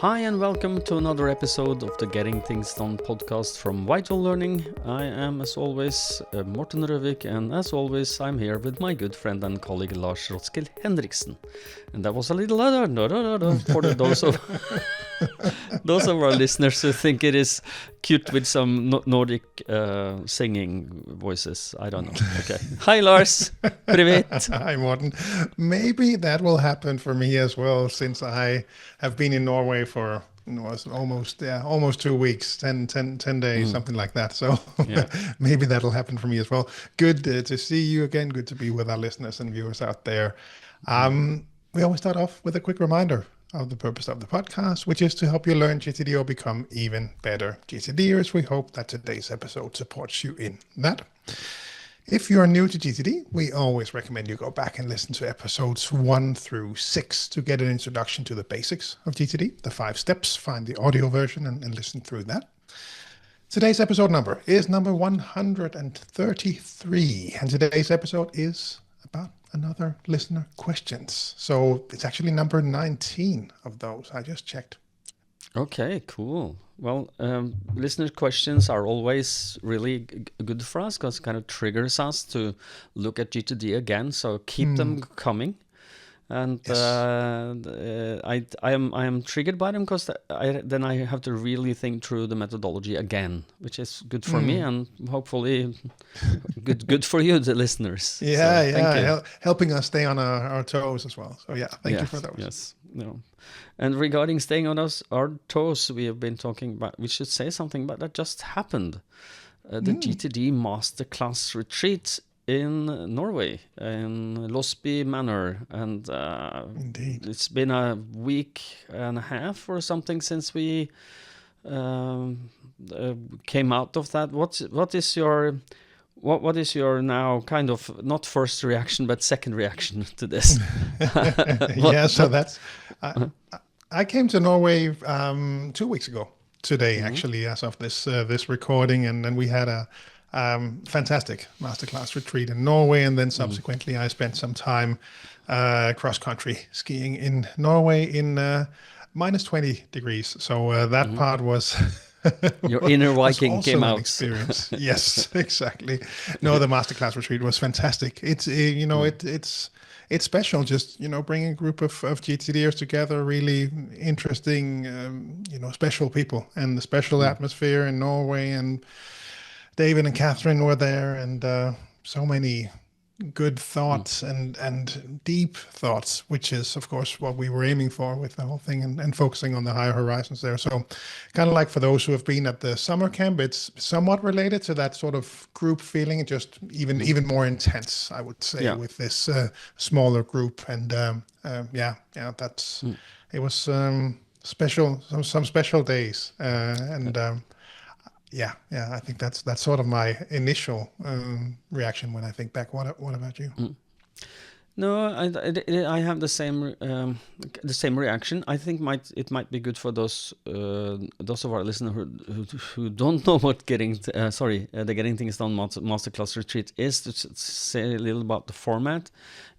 Hi and welcome to another episode of the Getting Things Done podcast from Vital Learning. I am, as always, Morten Røvik, and as always, I'm here with my good friend and colleague Lars Rothschild Henriksen. And that was a little for those of our listeners who think it is cute with some Nordic singing voices. I don't know. Okay. Hi, Lars. Привет. Hi, Morten. Maybe that will happen for me as well, since I have been in Norway for almost 2 weeks, 10 days, something like that. So maybe that'll happen for me as well. Good to see you again. Good to be with our listeners and viewers out there. We always start off with a quick reminder of the purpose of the podcast, which is to help you learn GTD or become even better GTDers. We hope that today's episode supports you in that. If you are new to GTD, we always recommend you go back and listen to episodes 1 through 6 to get an introduction to the basics of GTD, the 5 steps. Find the audio version and listen through that. Today's episode number is number 133, and today's episode is about another listener questions. So it's actually number 19 of those. I just checked. Okay, cool. Well, listener questions are always really good for us because it kind of triggers us to look at GTD again. So keep them coming. And Yes. I am triggered by them because then I have to really think through the methodology again, which is good for me and hopefully good for you, the listeners. Yeah, so, thank you. helping us stay on our toes as well. So thank you for those. Yes, no. And regarding staying on our toes, we have been talking about. We should say something about that just happened. The GTD Master Retreat in Norway, in Losby Manor, and Indeed. it's been a week and a half or something since we came out of that. What is your now kind of not first reaction but second reaction to this? So that's I came to Norway 2 weeks ago today, actually, as of this recording, and then we had a fantastic masterclass retreat in Norway, and then subsequently I spent some time cross-country skiing in Norway in minus 20 degrees. So that part was your inner Viking also came an out. Experience. Yes, exactly. No, the masterclass retreat was fantastic. It's it's special, just bringing a group of GTDers together. Really interesting, special people, and the special atmosphere in Norway, and David and Catherine were there, and so many good thoughts and deep thoughts, which is, of course, what we were aiming for with the whole thing, and focusing on the higher horizons there. So kind of like for those who have been at the summer camp, it's somewhat related to that sort of group feeling, just even more intense, I would say, with this smaller group. And that's it was special, some special days, I think that's sort of my initial reaction when I think back. What about you? No, I have the same reaction. I think it might be good for those of our listeners who don't know what the Getting Things Done Masterclass Retreat is, to say a little about the format.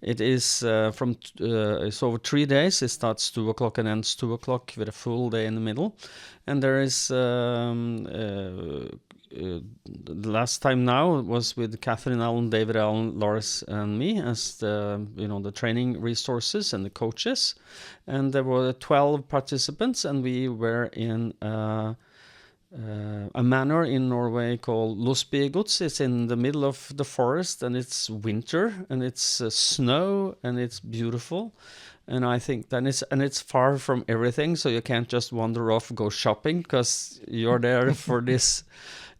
It is it's over 3 days. It starts 2:00 and ends 2:00 with a full day in the middle, and there is. The last time now was with Catherine Allen, David Allen, Lars, and me as the training resources and the coaches, and there were 12 participants, and we were in a manor in Norway called Losby. It's in the middle of the forest, and it's winter, and it's snow, and it's beautiful. And I think it's far from everything, so you can't just wander off, go shopping, because you're there for this.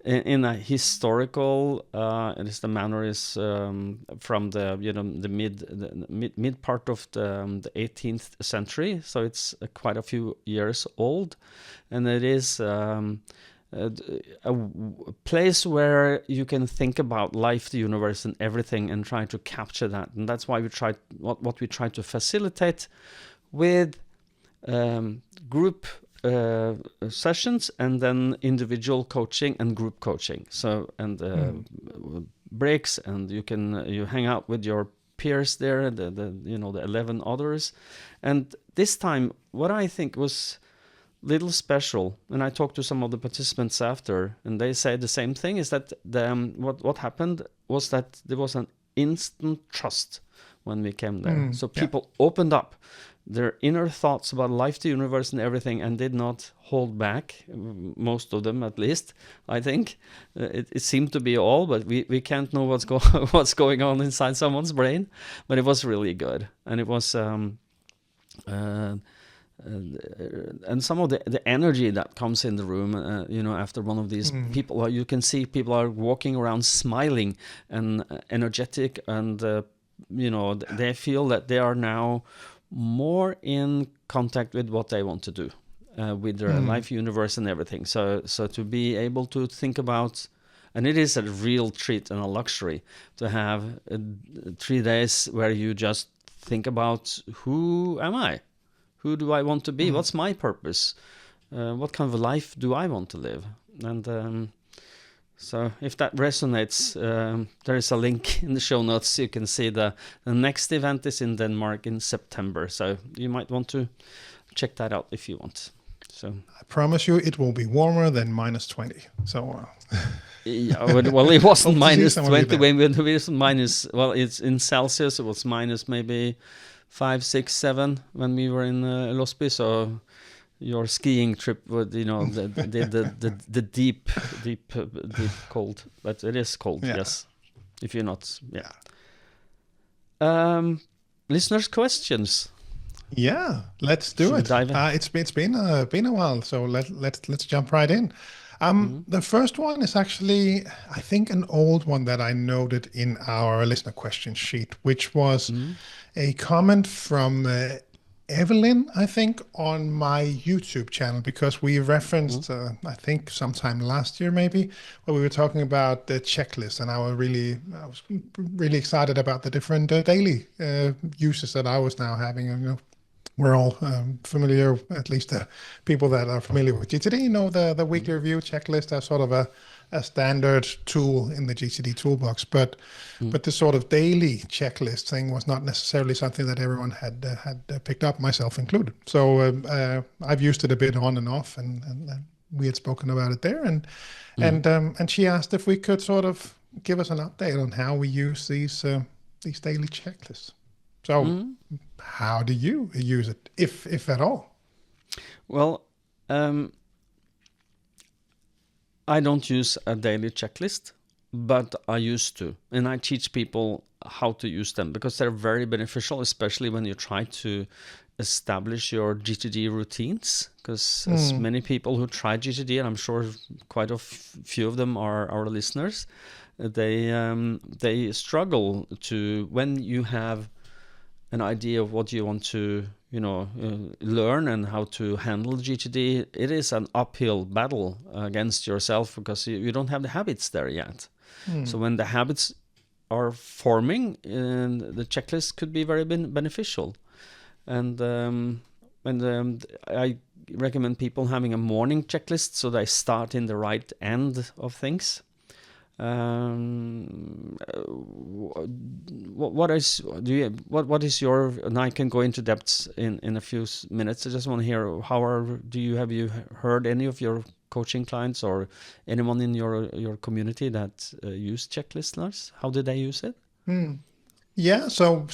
In a historical, the manor is from the mid part of the 18th century, so it's quite a few years old, and it is a place where you can think about life, the universe, and everything, and try to capture that. And that's why we try what we try to facilitate with group sessions, and then individual coaching and group coaching. So breaks, and you hang out with your peers there, the 11 others. And this time, what I think was little special. And I talked to some of the participants after, and they say the same thing, is that what happened was that there was an instant trust when we came there. So people opened up their inner thoughts about life, the universe, and everything, and did not hold back. Most of them, at least, I think. It seemed to be all, but we can't know what's going on inside someone's brain. But it was really good, and it was and some of the energy that comes in the room, after one of these people, you can see people are walking around smiling and energetic, and they feel that they are now more in contact with what they want to do, with their life, universe, and everything. So to be able to think about, and it is a real treat and a luxury to have 3 days where you just think about, who am I? Who do I want to be? What's my purpose? What kind of life do I want to live? And so if that resonates, there is a link in the show notes. You can see the next event is in Denmark in September. So you might want to check that out if you want. So I promise you it will be warmer than -20. So yeah, well, it wasn't -20 when it was minus. Well, it's in Celsius. It was minus maybe 5, 6, 7 when we were in Losby. So your skiing trip with the deep cold, but it is cold. Yes, if you're not. Listeners' questions. Yeah, let's do it. It's been a while, so let's jump right in. The first one is actually, I think, an old one that I noted in our listener question sheet, which was a comment from Evelien, I think, on my YouTube channel, because we referenced, I think, sometime last year maybe, where we were talking about the checklist, and I was really excited about the different daily uses that I was now having. We're all familiar, at least the people that are familiar with GTD know the weekly review checklist as sort of a standard tool in the GTD toolbox. But this sort of daily checklist thing was not necessarily something that everyone had picked up, myself included. So I've used it a bit on and off, and we had spoken about it there. And she asked if we could sort of give us an update on how we use these daily checklists. So how do you use it, if at all? Well, I don't use a daily checklist, but I used to. And I teach people how to use them, because they're very beneficial, especially when you try to establish your GTD routines. Because as many people who try GTD, and I'm sure quite a few of them are our listeners, they struggle to, when you have an idea of what you want to, learn and how to handle GTD, it is an uphill battle against yourself, because you don't have the habits there yet. So when the habits are forming, the checklist could be very beneficial. And I recommend people having a morning checklist, so they start in the right end of things. What is your, and I can go into depths in a few minutes. I just want to hear, have you heard any of your coaching clients or anyone in your community that use checklists, Lars? How did they use it? Yeah, so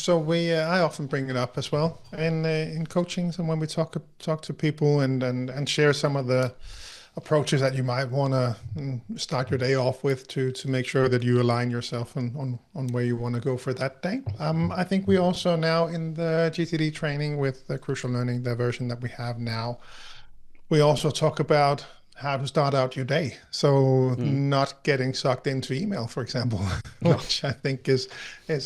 I often bring it up as well in coachings, and when we talk to people and share some of the approaches that you might want to start your day off with to make sure that you align yourself on where you want to go for that day. I think we also now in the GTD training with the Crucial Learning, the version that we have now, we also talk about how to start out your day. So not getting sucked into email, for example, which I think is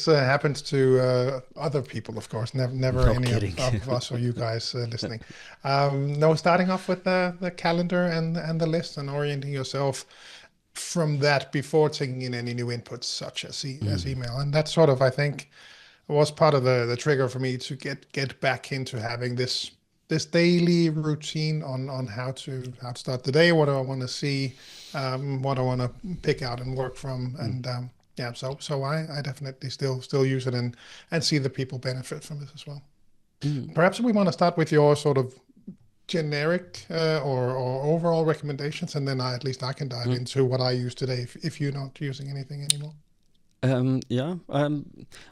happens to other people, of course, never any of us or you guys listening. No, starting off with the calendar and the list, and orienting yourself from that before taking in any new inputs such as email. And that sort of, I think, was part of the trigger for me to get back into having this daily routine on how to start the day, what do I want to see, what I want to pick out and work from, and so I definitely still use it and see the people benefit from this as well. Perhaps we want to start with your sort of generic or overall recommendations, and then I can dive into what I use today if you're not using anything anymore.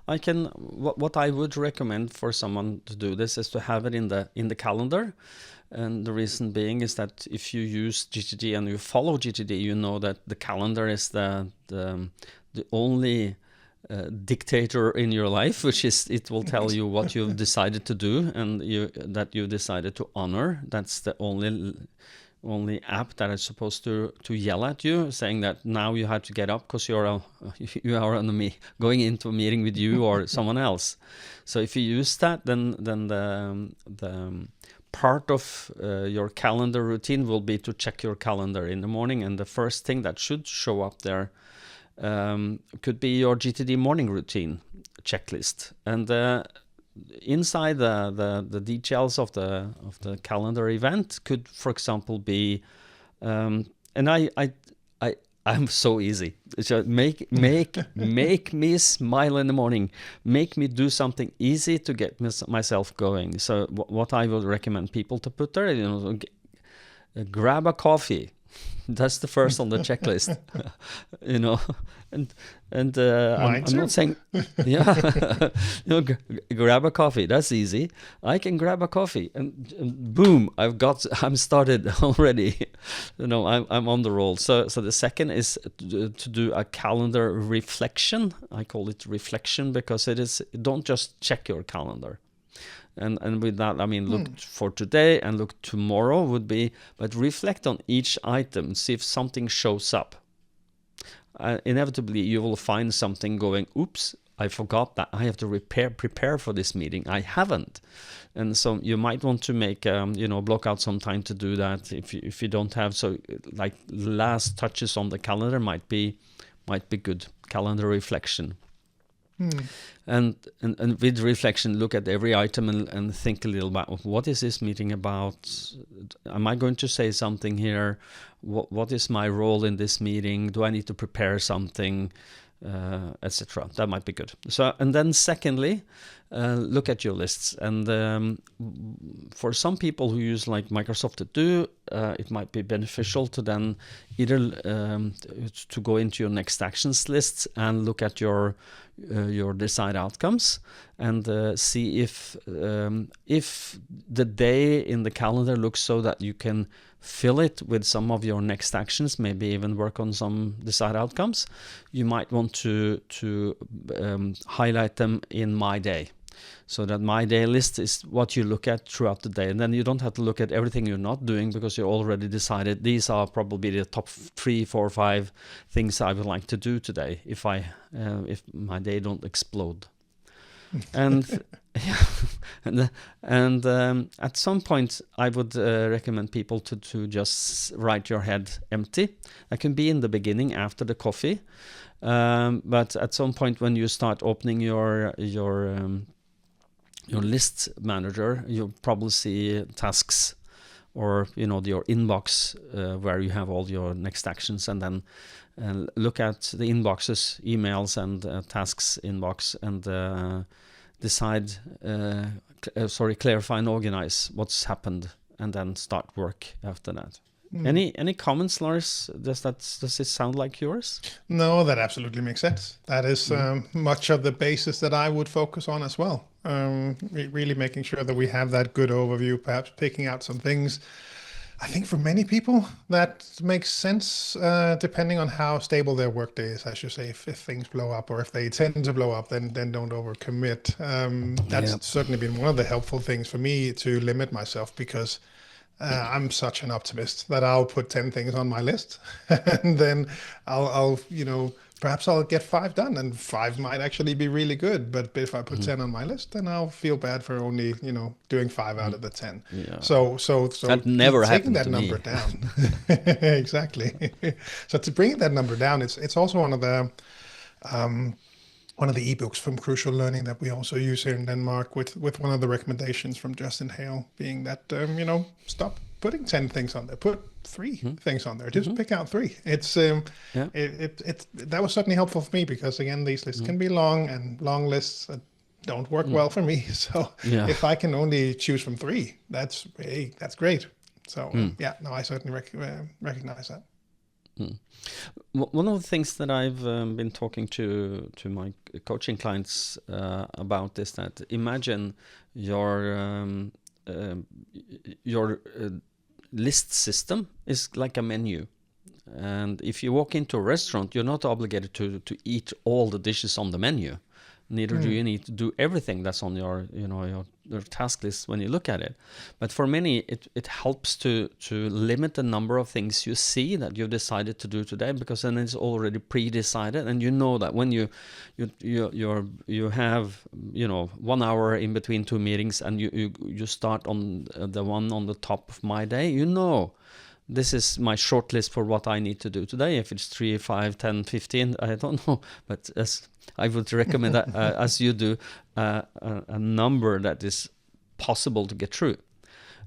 I can. What I would recommend for someone to do this is to have it in the calendar, and the reason being is that if you use GTD and you follow GTD, you know that the calendar is the only dictator in your life, which is it will tell you what you've decided to do and that you decided to honor. That's the only app that is supposed to yell at you, saying that now you have to get up because you are on going into a meeting with you or someone else. So if you use that, then the part of your calendar routine will be to check your calendar in the morning, and the first thing that should show up there could be your GTD morning routine checklist, and inside the details of the calendar event could, for example, be and I'm so easy. So make me smile in the morning. Make me do something easy to get myself going. So what I would recommend people to put there, grab a coffee. That's the first on the checklist, and I'm not saying, grab a coffee. That's easy. I can grab a coffee, and boom, I'm started already. I'm on the roll. So the second is to do a calendar reflection. I call it reflection because it is. Don't just check your calendar. And with that, I mean, look for today and look tomorrow would be, but reflect on each item, see if something shows up. Inevitably, you will find something going, oops, I forgot that I have to prepare for this meeting. I haven't. And so you might want to make, block out some time to do that if you don't have. So like last touches on the calendar might be good. Calendar reflection. And with reflection, look at every item and think a little about what is this meeting about? Am I going to say something here? What is my role in this meeting? Do I need to prepare something, etc.? That might be good. So, and then secondly, look at your lists. And for some people who use like Microsoft To Do, it might be beneficial to then either to go into your next actions lists and look at your desired outcomes and see if the day in the calendar looks so that you can fill it with some of your next actions, maybe even work on some desired outcomes. You might want to highlight them in My Day. So that My Day list is what you look at throughout the day. And then you don't have to look at everything you're not doing because you already decided these are probably the top 3, 4, 5 things I would like to do today if my day don't explode. And at some point I would recommend people to just write your head empty. That can be in the beginning after the coffee. But at some point when you start opening your list manager, you'll probably see tasks or your inbox where you have all your next actions, and then look at the inboxes, emails and tasks inbox, and decide, clarify and organize what's happened, and then start work after that. Any comments, Lars? Does it sound like yours? No, that absolutely makes sense. That is much of the basis that I would focus on as well. Really making sure that we have that good overview, perhaps picking out some things. I think for many people that makes sense, depending on how stable their workday is, I should say. If things blow up or if they tend to blow up, then don't overcommit. That's certainly been one of the helpful things for me to limit myself, because I'm such an optimist that I'll put 10 things on my list and then I'll perhaps I'll get 5 done, and 5 might actually be really good. But if I put 10 on my list, then I'll feel bad for only, doing 5 out of the 10. Yeah. So that never taking happened that to number me. down. Exactly. So to bring that number down, it's also one of the ebooks from Crucial Learning that we also use here in Denmark, with one of the recommendations from Justin Hale being that, stop putting 10 things on there, put 3 things on there, just pick out 3. It's that was certainly helpful for me, because again, these lists can be long, and long lists don't work well for me. So Yeah. if I can only choose from three, that's great. So yeah, no, I certainly recognize that. One of the things that I've been talking to my coaching clients about is that imagine your list system is like a menu. And if you walk into a restaurant, you're not obligated to eat all the dishes on the menu. Neither do you need to do everything that's on your task list when you look at it. But for many, it helps to limit the number of things you see that you've decided to do today, because then it's already pre-decided, and you know that when you have 1 hour in between two meetings, and you start on the one on the top of my day, this is my short list for what I need to do today. If it's 3, 5, 10, 15, I don't know. But as I would recommend that, as you do, a number that is possible to get through.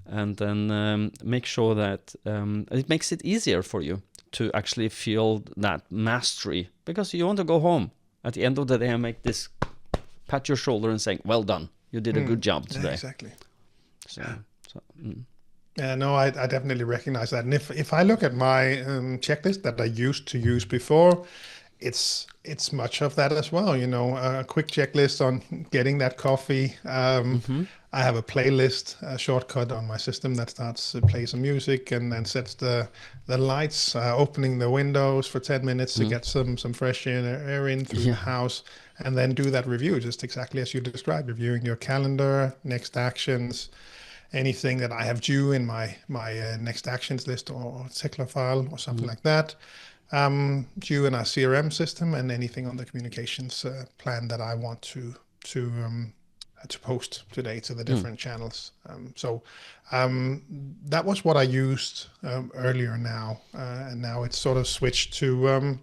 And then make sure that it makes it easier for you to actually feel that mastery. Because you want to go home at the end of the day and make this pat your shoulder and saying, well done, you did a good job today. Yeah, exactly. Yeah, no, I definitely recognize that. And if I look at my checklist that I used to use before, it's much of that as well. A quick checklist on getting that coffee. I have a playlist, a shortcut on my system that starts to play some music and then sets the lights, opening the windows for 10 minutes to get some fresh air in through the house, and then do that review, just exactly as you described, reviewing your calendar, next actions, anything that I have due in my next actions list or tickler file or something like that, due in our CRM system, and anything on the communications plan that I want to post today to the different channels. That was what I used earlier now, and now it's sort of switched to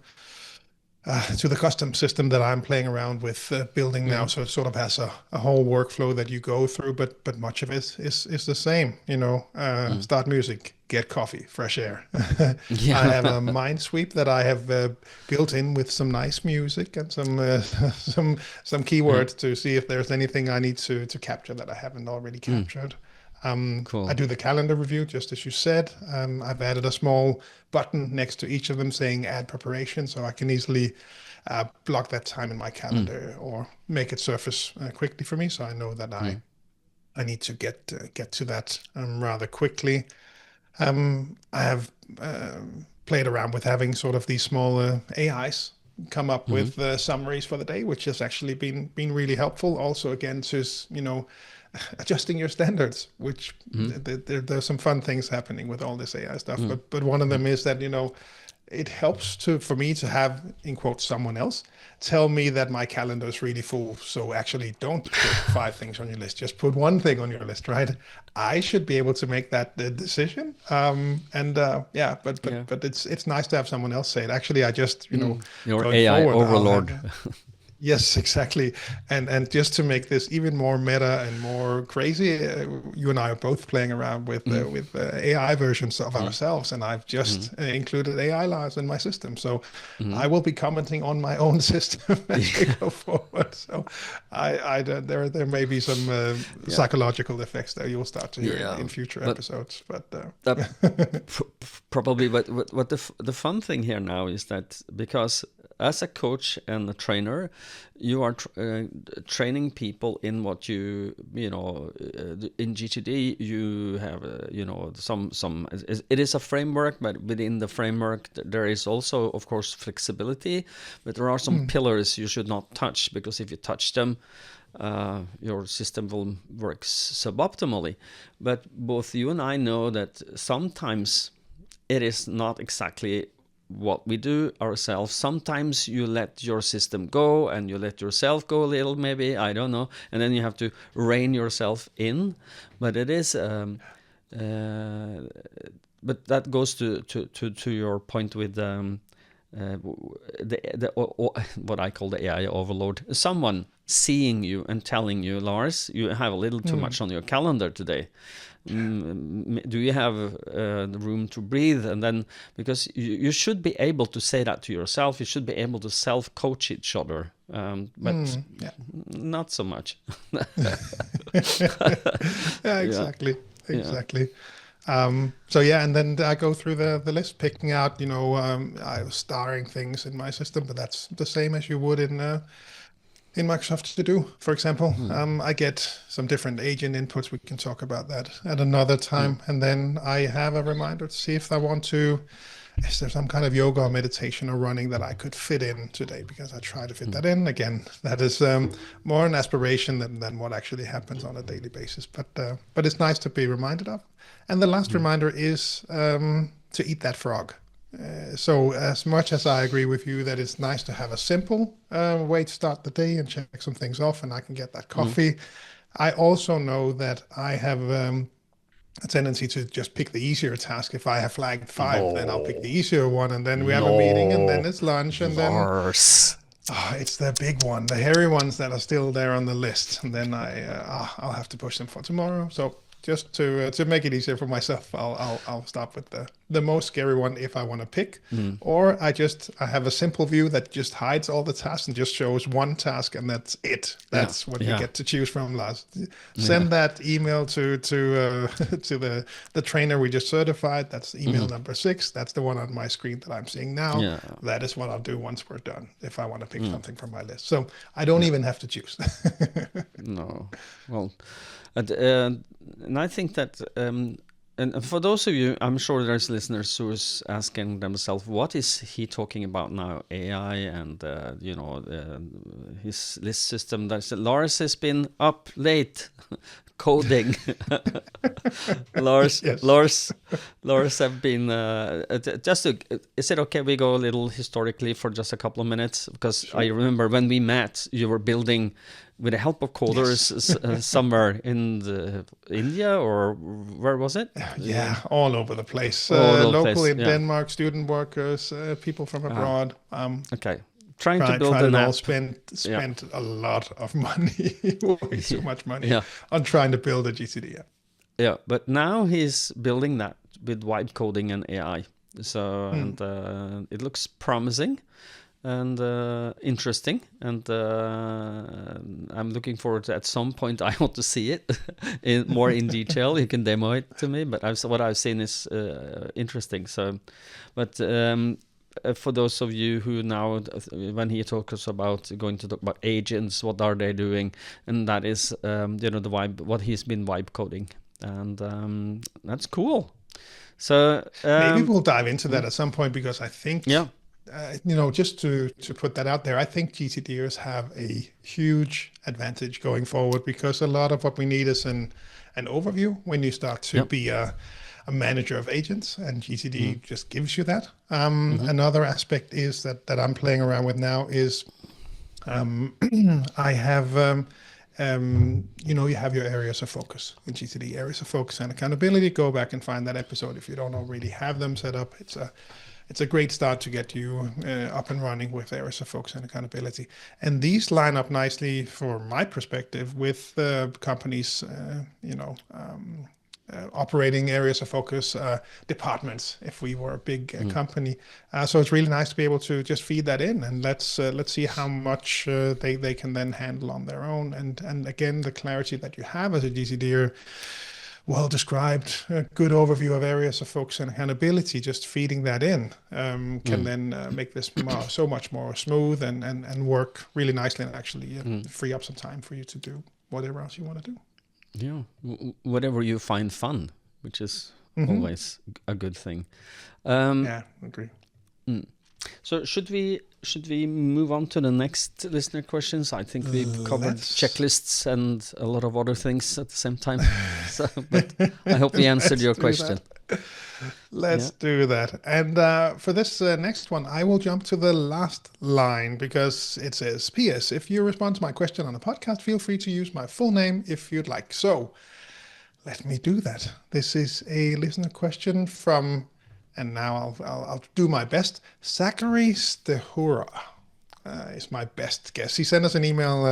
the custom system that I'm playing around with building now. So it sort of has a whole workflow that you go through, but much of it is the same. Start music, get coffee, fresh air. I have a mind sweep that I have built in with some nice music and some keywords to see if there's anything I need to capture that I haven't already captured. Cool. I do the calendar review, just as you said. I've added a small button next to each of them saying add preparation, so I can easily block that time in my calendar or make it surface quickly for me, so I know that I need to get to that rather quickly. I have played around with having sort of these small AIs come up with summaries for the day, which has actually been really helpful. Also, again, to adjusting your standards, which there's some fun things happening with all this AI stuff. But one of them is that, it helps for me to have, in quotes, someone else tell me that my calendar is really full. So actually don't put 5 things on your list, just put 1 thing on your list, right? I should be able to make that decision. But it's nice to have someone else say it. Actually, I just, your AI overlord. Yes, exactly. And just to make this even more meta and more crazy, you and I are both playing around with AI versions of ourselves, and I've just included AI Lars in my system. So I will be commenting on my own system as we go forward. So there may be some psychological effects that you'll start to hear in future episodes. But probably. But what the fun thing here now is that because as a coach and a trainer, you are training people in what in GTD you have some it is a framework, but within the framework there is also, of course, flexibility, but there are some pillars you should not touch, because if you touch them, your system will work suboptimally. But both you and I know that sometimes it is not exactly what we do ourselves. Sometimes you let your system go and you let yourself go a little, maybe, I don't know, and then you have to rein yourself in. But it is but that goes to your point with what I call the AI overload. Someone seeing you and telling you, Lars, you have a little too much on your calendar today. Do you have the room to breathe? And then, because you should be able to say that to yourself, you should be able to self-coach each other but yeah. not so much. Yeah, exactly. So yeah, and then I go through the list, picking out, I was starring things in my system, but that's the same as you would in Microsoft To Do, for example. I get some different agent inputs. We can talk about that at another time. And then I have a reminder to see if I want to, is there some kind of yoga or meditation or running that I could fit in today? Because I try to fit that in. Again, that is more an aspiration than what actually happens on a daily basis. But it's nice to be reminded of. And the last reminder is to eat that frog. So as much as I agree with you that it's nice to have a simple way to start the day and check some things off, and I can get that coffee, I also know that I have a tendency to just pick the easier task. If I have flagged 5, then I'll pick the easier one, and then we have a meeting, and then it's lunch, and Lars. then it's the big one, the hairy ones that are still there on the list, and then I'll have to push them for tomorrow. So just to make it easier for myself, I'll start with the most scary one if I want to pick, or I have a simple view that just hides all the tasks and just shows one task, and that's it. That's what you get to choose from, Lars. Send that email to to the trainer we just certified. That's email number 6. That's the one on my screen that I'm seeing now. Yeah. That is what I'll do once we're done if I want to pick something from my list. So I don't even have to choose. No. Well, and I think that, and for those of you, I'm sure there's listeners who is asking themselves, what is he talking about now? AI and, his list system. Lars has been up late coding. Lars have been, is it okay we go a little historically for just a couple of minutes? Because I remember when we met, you were building with the help of coders somewhere in India, or where was it? Yeah, all over the place. All Local in Denmark, student workers, people from abroad. Okay. Trying to build an an app. app. Spent a lot of money, way too much money on trying to build a GTD app. Yeah, but now he's building that with vibe coding and AI. So and it looks promising and interesting, and I'm looking forward to, at some point I want to see it more in detail. You can demo it to me, but what I've seen is interesting. So, but for those of you who now, when he talks about going to talk about agents, what are they doing, and that is the vibe, what he's been vibe coding, and that's cool. So maybe we'll dive into that at some point, because I think just to put that out there, I think GTDers have a huge advantage going forward, because a lot of what we need is an overview when you start to be a manager of agents, and GTD just gives you that. Another aspect is that I'm playing around with now is I have you have your areas of focus in GTD, areas of focus and accountability. Go back and find that episode if you don't already have them set up. It's a great start to get you up and running with areas of focus and accountability. And these line up nicely, from my perspective, with companies, operating areas of focus departments, if we were a big company. So it's really nice to be able to just feed that in, and let's see how much they can then handle on their own. And again, the clarity that you have as a GTDer, well described, a good overview of areas of focus and accountability, just feeding that in can then make this so much more smooth and work really nicely, and actually free up some time for you to do whatever else you want to do. Yeah, whatever you find fun, which is always a good thing. Yeah, I agree. So should we move on to the next listener questions? I think we've covered checklists and a lot of other things at the same time. But I hope we answered your question. Let's do that. And for this next one, I will jump to the last line, because it says, P.S. If you respond to my question on a podcast, feel free to use my full name if you'd like. So let me do that. This is a listener question from, and now I'll do my best, Zachary Stehura is my best guess. He sent us an email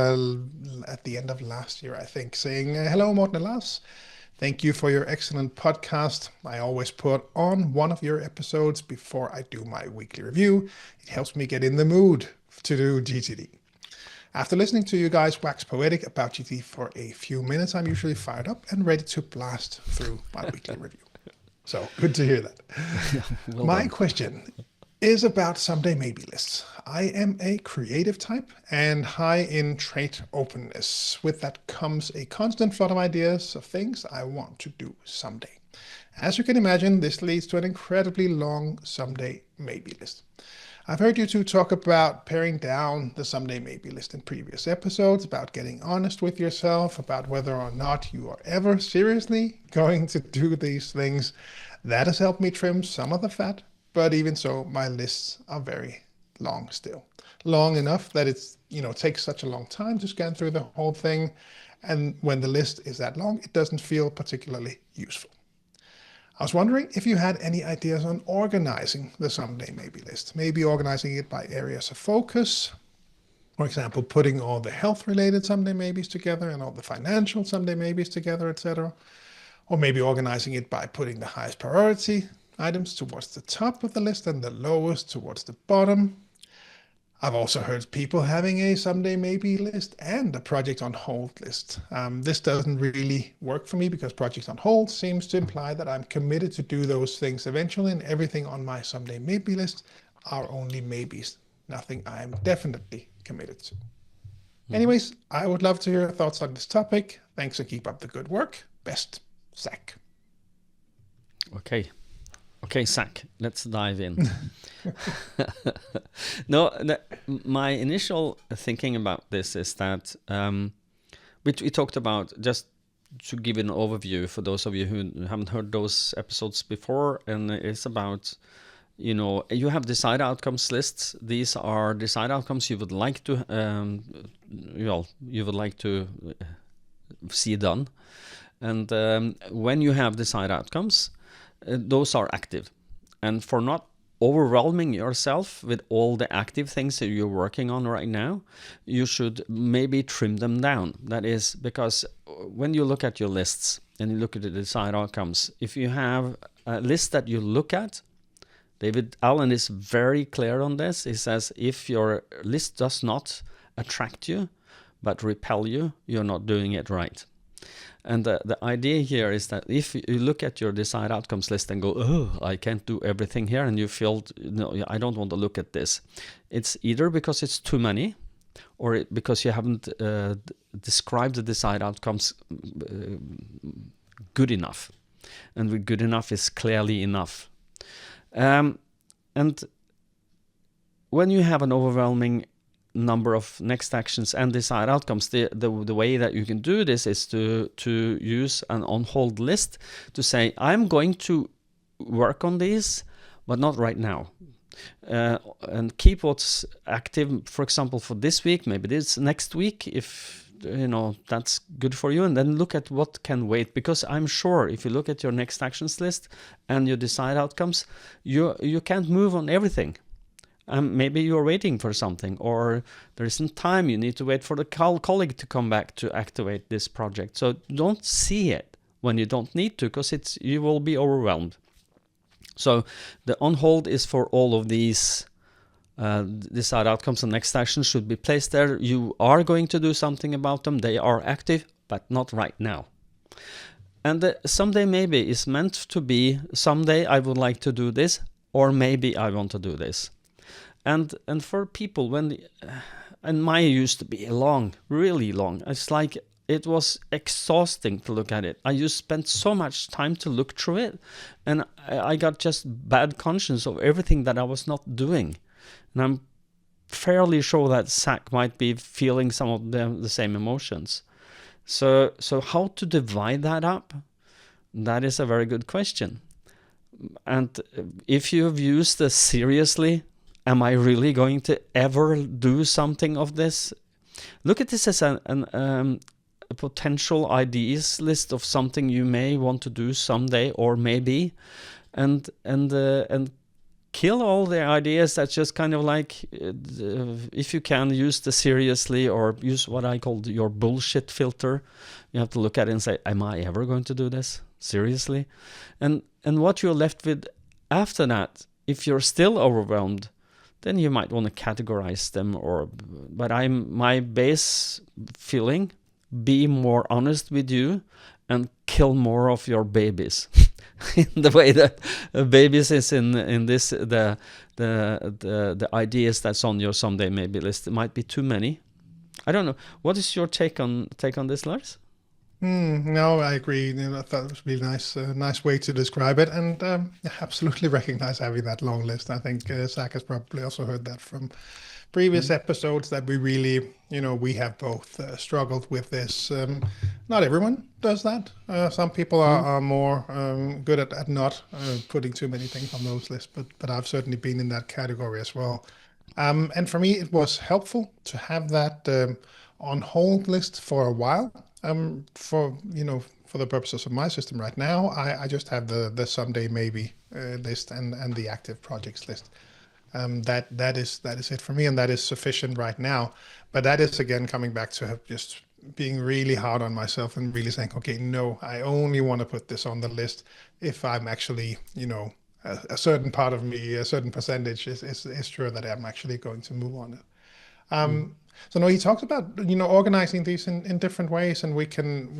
at the end of last year, I think, saying, hello, Morten and Lars. Thank you for your excellent podcast. I always put on one of your episodes before I do my weekly review. It helps me get in the mood to do GTD. After listening to you guys wax poetic about GTD for a few minutes, I'm usually fired up and ready to blast through my weekly review. So good to hear that. Well My done. question is about someday maybe lists. I am a creative type and high in trait openness. With that comes a constant flood of ideas of things I want to do someday. As you can imagine, this leads to an incredibly long someday maybe list. I've heard you two talk about paring down the someday maybe list in previous episodes, about getting honest with yourself, about whether or not you are ever seriously going to do these things. That has helped me trim some of the fat, but even so, my lists are very long still. Long enough that it's, takes such a long time to scan through the whole thing. And when the list is that long, it doesn't feel particularly useful. I was wondering if you had any ideas on organizing the someday maybe list, maybe organizing it by areas of focus. For example, putting all the health-related someday maybes together and all the financial someday maybes together, etc. Or maybe organizing it by putting the highest priority items towards the top of the list and the lowest towards the bottom. I've also heard people having a someday maybe list and a project on hold list. This doesn't really work for me because projects on hold seems to imply that I'm committed to do those things eventually, and everything on my someday maybe list are only maybes, nothing I am definitely committed to. Anyways, I would love to hear your thoughts on this topic. Thanks and keep up the good work. Best, Zach. Okay, Zach, let's dive in. My initial thinking about this is that we talked about, just to give an overview for those of you who haven't heard those episodes before, and it's about, you have desired outcomes lists. These are desired outcomes you would like to, see done. And when you have desired outcomes, those are active. And for not overwhelming yourself with all the active things that you're working on right now, you should maybe trim them down. That is because when you look at your lists and you look at the desired outcomes, if you have a list that you look at, David Allen is very clear on this. He says if your list does not attract you but repel you, you're not doing it right. And the idea here is that if you look at your desired outcomes list and go, oh, I can't do everything here, and you feel, no, I don't want to look at this, it's either because it's too many or because you haven't described the desired outcomes good enough. And good enough is clearly enough. And when you have an overwhelming number of next actions and desired outcomes, the way that you can do this is to use an on hold list to say, I'm going to work on these, but not right now. And keep what's active, for example, for this week, maybe this next week, if that's good for you, and then look at what can wait, because I'm sure if you look at your next actions list and your desired outcomes, you can't move on everything. Maybe you're waiting for something, or there isn't time. You need to wait for the colleague to come back to activate this project. So don't see it when you don't need to, because you will be overwhelmed. So the on hold is for all of these desired outcomes, and next actions should be placed there. You are going to do something about them. They are active, but not right now. And the someday maybe is meant to be, someday I would like to do this, or maybe I want to do this. And for people, and mine used to be long, really long. It's like it was exhausting to look at it. I just spent so much time to look through it, and I got just bad conscience of everything that I was not doing. And I'm fairly sure that Zach might be feeling some of the same emotions. So how to divide that up? That is a very good question. And if you've used this seriously, am I really going to ever do something of this? Look at this as a potential ideas list of something you may want to do someday, or maybe, and kill all the ideas that's just kind of like, if you can, use the seriously, or use what I call your bullshit filter. You have to look at it and say, am I ever going to do this seriously? And what you're left with after that, if you're still overwhelmed, then you might want to categorize them. But my base feeling: be more honest with you and kill more of your babies. In the way that babies is in this the ideas that's on your someday maybe list. It might be too many. I don't know. What is your take on this, Lars? No, I agree. I thought it was a really nice way to describe it, and absolutely recognize having that long list. I think Zach has probably also heard that from previous episodes, that we really, we have both struggled with this. Not everyone does that. Some people are more good at not putting too many things on those lists, but I've certainly been in that category as well. And for me, it was helpful to have that on hold list for a while. For the purposes of my system right now, I just have the someday maybe list and the active projects list. That is it for me, and that is sufficient right now. But that is again coming back to just being really hard on myself and really saying, okay, no, I only want to put this on the list if I'm actually, a certain part of me, a certain percentage is sure that I'm actually going to move on it. So no, he talks about organizing these in different ways, and we can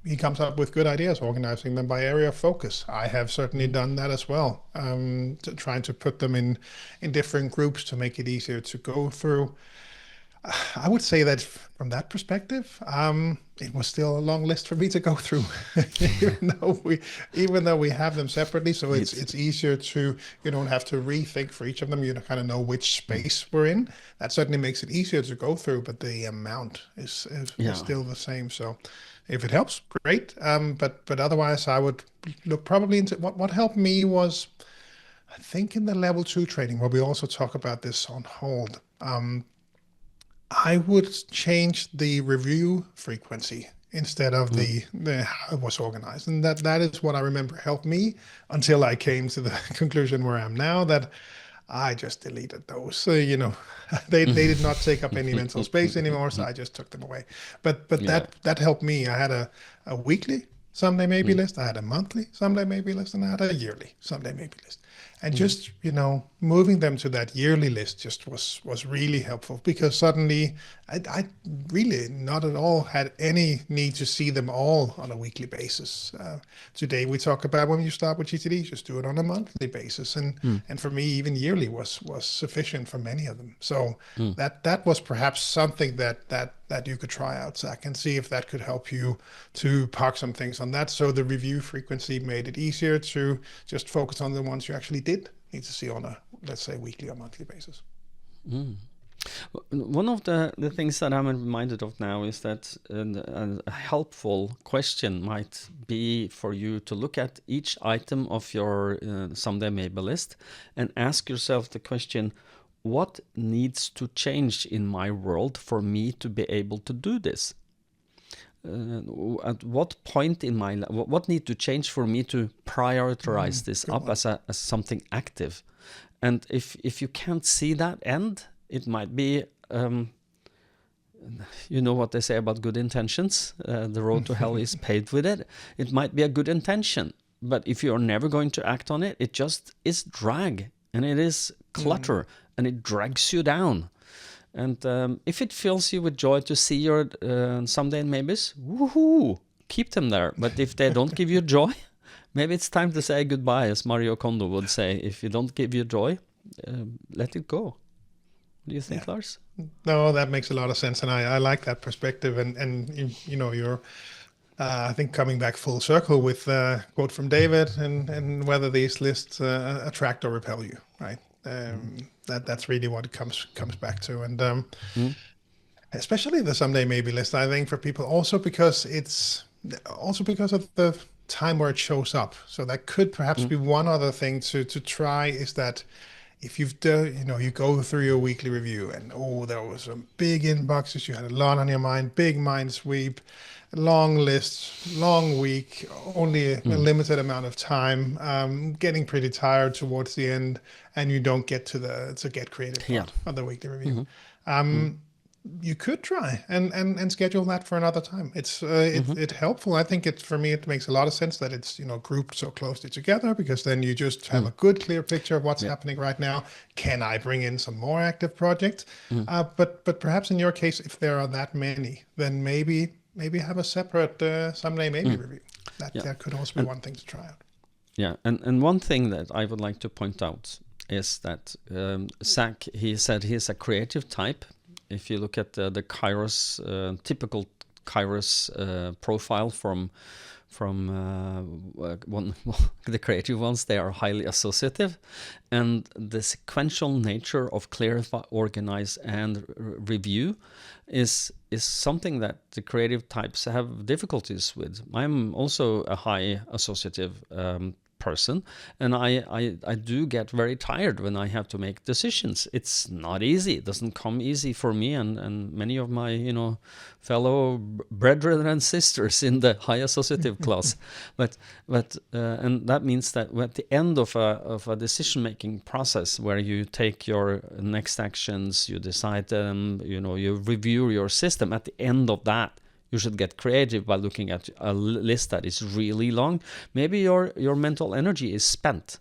he comes up with good ideas organizing them by area of focus. I have certainly done that as well, trying to put them in different groups to make it easier to go through. I would say that from that perspective, it was still a long list for me to go through, even though we have them separately. So it's easier to, you don't have to rethink for each of them. You kind of know which space we're in. That certainly makes it easier to go through, but the amount is still the same. So if it helps, great. But otherwise, I would look probably into what helped me was, I think in the level 2 training, where we also talk about this on hold. I would change the review frequency instead of the how it was organized. And that is what I remember helped me until I came to the conclusion where I am now, that I just deleted those. So, they did not take up any mental space anymore, so I just took them away. But that helped me. I had a weekly someday maybe list, I had a monthly someday maybe list, and I had a yearly someday maybe list. And just, moving them to that yearly list just was really helpful, because suddenly I really not at all had any need to see them all on a weekly basis. Today we talk about when you start with GTD, just do it on a monthly basis. And for me, even yearly was sufficient for many of them. So that was perhaps something that you could try out, Zach, and see if that could help you to park some things on that. So the review frequency made it easier to just focus on the ones you actually did need to see on a, let's say, weekly or monthly basis. One of the things that I'm reminded of now is that a helpful question might be for you to look at each item of your someday maybe list and ask yourself the question, what needs to change in my world for me to be able to do this? At what point in my life, what need to change for me to prioritize this up as something active? And if you can't see that end, it might be, you know what they say about good intentions, the road to hell is paved with it. It might be a good intention, but if you're never going to act on it, it just is drag, and it is clutter, and it drags you down. And if it fills you with joy to see your someday maybes, woohoo, keep them there. But if they don't give you joy, maybe it's time to say goodbye, as Mario Kondo would say. If you don't give you joy, let it go. What do you think, Lars? No, that makes a lot of sense, and I like that perspective. And you're, I think, coming back full circle with a quote from David, and whether these lists attract or repel you, right? That's really what it comes back to, and especially the someday maybe list, I think, for people, also because of the time where it shows up. So that could perhaps be one other thing to try, is that if you've done, you go through your weekly review and there was some big inboxes, you had a lot on your mind, big mind sweep, long lists, long week, only a limited amount of time, getting pretty tired towards the end, and you don't get to get creative part of the weekly review. you could try and schedule that for another time. It's helpful. I think for me it makes a lot of sense that it's grouped so closely together, because then you just have a good clear picture of what's Yeah. happening right now. Can I bring in some more active projects? Mm. But perhaps in your case, if there are that many, then maybe have a separate someday maybe review. Yeah. That could also be one thing to try out. Yeah, and one thing that I would like to point out is that Zach, he said he's a creative type. If you look at the Kairos, typical Kairos profile from the creative ones, they are highly associative, and the sequential nature of clarify, organize, and review is something that the creative types have difficulties with. I'm also a high associative person, and I do get very tired when I have to make decisions. It's not easy. It doesn't come easy for me and many of my fellow brethren and sisters in the high associative class. But and that means that at the end of a decision making process, where you take your next actions, you decide them, you review your system. At the end of that, you should get creative by looking at a list that is really long. Maybe your mental energy is spent.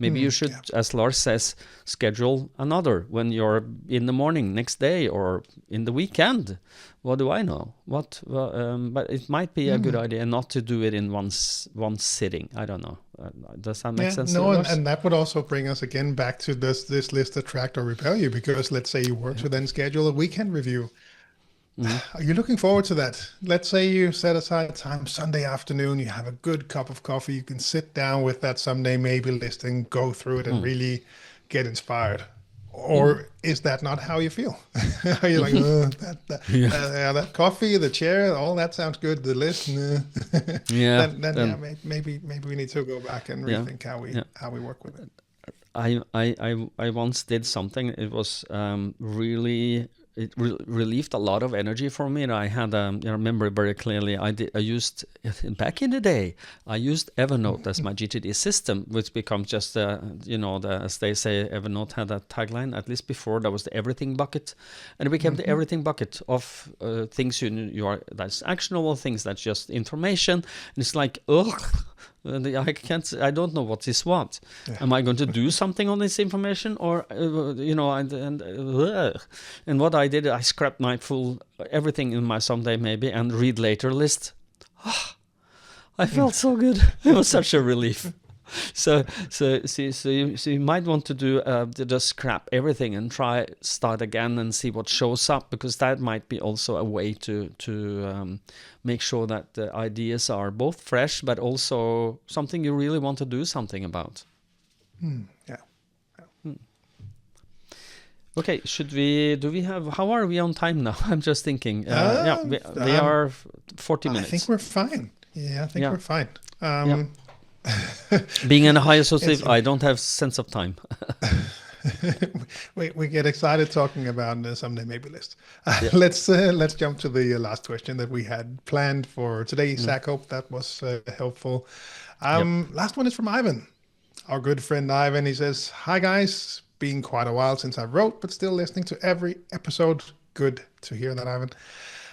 Maybe you should, as Lars says, schedule another when you're in the morning next day or in the weekend. What do I know? But it might be a good idea not to do it in one sitting. I don't know. Does that make sense? No, and that would also bring us again back to this list, attract or repel you, because let's say you were to then schedule a weekend review. Are you looking forward to that? Let's say you set aside time Sunday afternoon, you have a good cup of coffee, you can sit down with that someday maybe list and go through it and really get inspired. Or is that not how you feel? Are you like, that coffee, the chair, all that sounds good, the list? Then maybe we need to go back and rethink how we work with it. I once did something. It was it relieved a lot of energy for me. And I had I remember very clearly. I used back in the day. I used Evernote as my GTD system, which becomes just as they say, Evernote had a tagline. At least before, that was the everything bucket, and it became the everything bucket of things that's actionable, things that's just information. And it's like, ugh. I don't know what is what. Yeah. Am I going to do something on this information, or and what I did, I scrapped everything in my someday maybe and read later list. I felt so good. It was such a relief. So you might want to do just scrap everything and start again and see what shows up, because that might be also a way to make sure that the ideas are both fresh but also something you really want to do something about. Okay, how are we on time now? I'm just thinking. We are 40 minutes. I think we're fine. Yeah, I think we're fine. Being in a high associative, I don't have sense of time. we get excited talking about someday maybe list. Let's jump to the last question that we had planned for today. Zach, hope that was helpful. Last one is from Ivan, our good friend Ivan. He says, "Hi guys, been quite a while since I wrote, but still listening to every episode. Good to hear that, Ivan.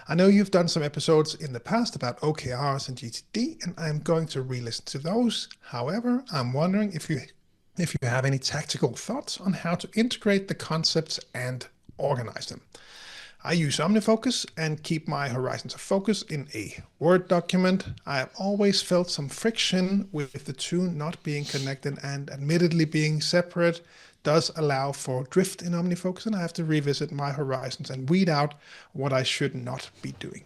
I know you've done some episodes in the past about OKRs and GTD, and I'm going to re-listen to those. However, I'm wondering if you have any tactical thoughts on how to integrate the concepts and organize them. I use OmniFocus and keep my horizons of focus in a Word document. I have always felt some friction with the two not being connected, and admittedly being separate does allow for drift in OmniFocus, and I have to revisit my horizons and weed out what I should not be doing.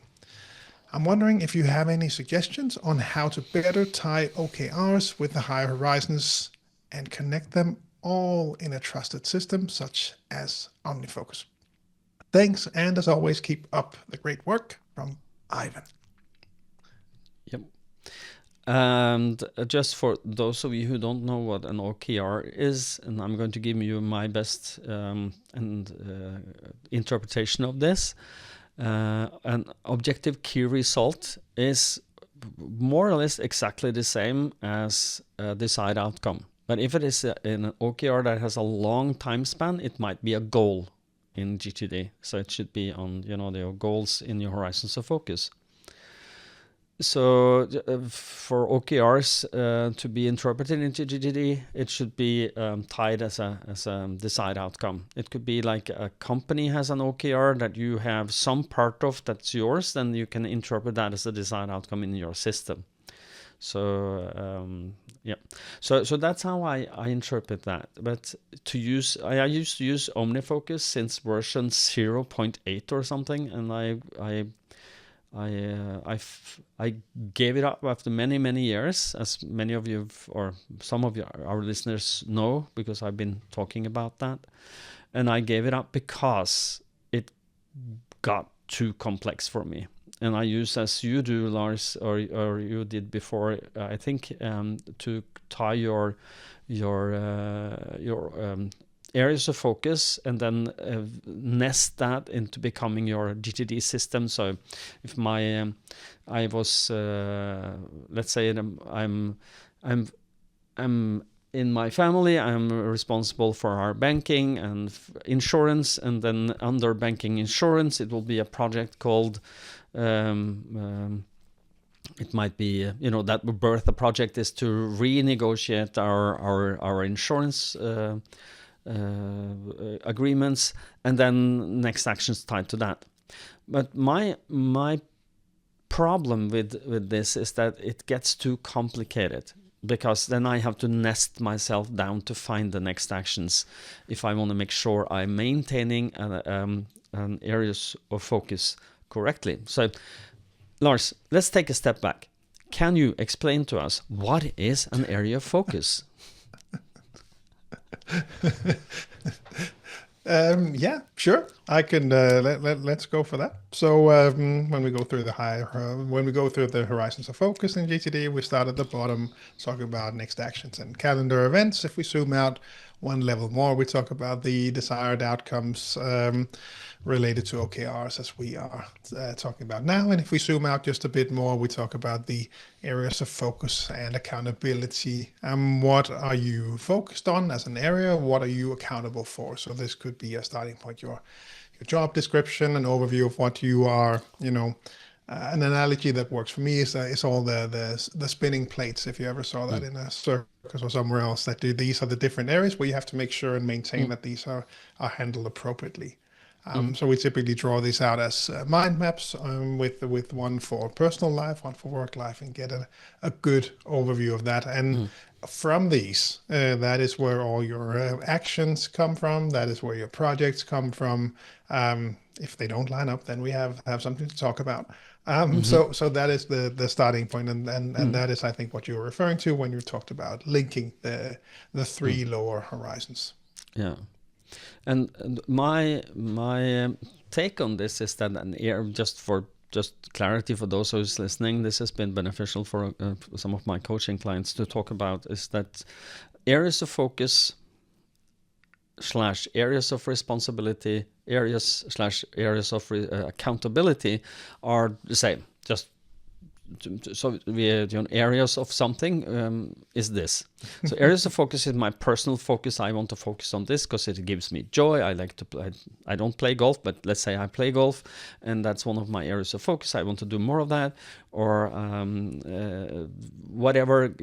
I'm wondering if you have any suggestions on how to better tie OKRs with the higher horizons and connect them all in a trusted system such as OmniFocus. Thanks, and as always, keep up the great work." From Ivan. Yep. And just for those of you who don't know what an OKR is, and I'm going to give you my best interpretation of this. An objective key result is more or less exactly the same as a desired outcome. But if it is in an OKR that has a long time span, it might be a goal in GTD. So it should be on, your goals in your horizons of focus. So for OKRs to be interpreted into GTD, it should be tied as a desired outcome. It could be like a company has an OKR that you have some part of that's yours, then you can interpret that as a desired outcome in your system. So so that's how I interpret that. But I used to use OmniFocus since version 0.8 or something, and I gave it up after many years, as many of you or some of our listeners know, because I've been talking about that. And I gave it up because it got too complex for me. And I use, as you do, Lars, or you did before, I think, to tie your areas of focus and then nest that into becoming your GTD system. So if I was, let's say, I'm in my family, I'm responsible for our banking and insurance, and then under banking insurance, it will be a project called. It might be, that will birth a project is to renegotiate our insurance agreements, and then next actions tied to that. But my problem with this is that it gets too complicated, because then I have to nest myself down to find the next actions if I want to make sure I'm maintaining an areas of focus correctly. So, Lars, let's take a step back. Can you explain to us what is an area of focus? Yeah, sure. I can. Let's go for that. So when we go through the horizons of focus in GTD, we start at the bottom, talking about next actions and calendar events. If we zoom out one level more, we talk about the desired outcomes related to OKRs, as we are talking about now. And if we zoom out just a bit more, we talk about the areas of focus and accountability. What are you focused on as an area? What are you accountable for? So this could be a starting point, your job description, an overview of what you are, an analogy that works for me is all the spinning plates. If you ever saw that in a circus or somewhere else, these are the different areas where you have to make sure and maintain that these are handled appropriately. So we typically draw these out as mind maps, with one for personal life, one for work life, and get a good overview of that. And from these, that is where all your actions come from. That is where your projects come from. If they don't line up, then we have something to talk about. So that is the starting point, and that is, I think, what you're referring to when you talked about linking the three lower horizons. Yeah. And my take on this is that just clarity for those who's listening, this has been beneficial for some of my coaching clients to talk about, is that areas of focus / areas of responsibility, areas / of accountability are the same. Just so areas of something is this. So areas of focus is my personal focus. I want to focus on this because it gives me joy. I like to play. I don't play golf, but let's say I play golf, and that's one of my areas of focus. I want to do more of that, or whatever.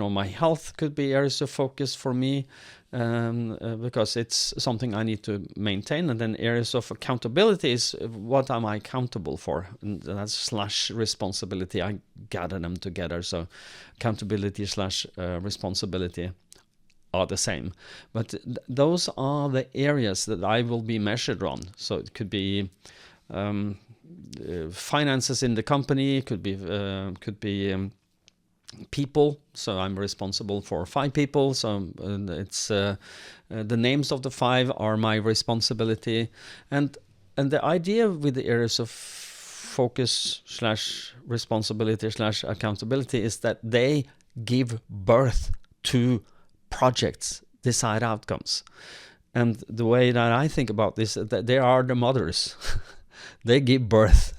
My health could be areas of focus for me. Because it's something I need to maintain. And then areas of accountability is what am I accountable for? And that's / responsibility. I gather them together. So accountability / responsibility are the same. But those are the areas that I will be measured on. So it could be finances in the company, could be people, so I'm responsible for 5 people, so it's the names of the 5 are my responsibility, and the idea with the areas of focus / responsibility / accountability is that they give birth to projects, desired outcomes. And the way that I think about this is that they are the mothers. They give birth.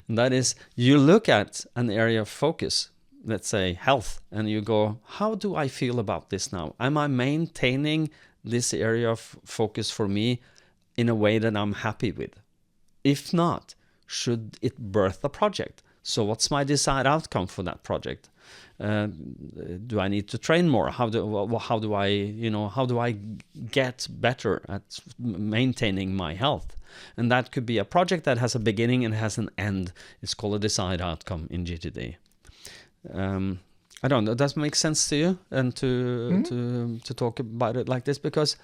And that is, you look at an area of focus, let's say health, and you go, how do I feel about this now? Am I maintaining this area of focus for me in a way that I'm happy with? If not, should it birth a project? So what's my desired outcome for that project? Do I need to train more? How do I get better at maintaining my health? And that could be a project that has a beginning and has an end. It's called a desired outcome in GTD. I don't know. Does that make sense to you? And to talk about it like this, because.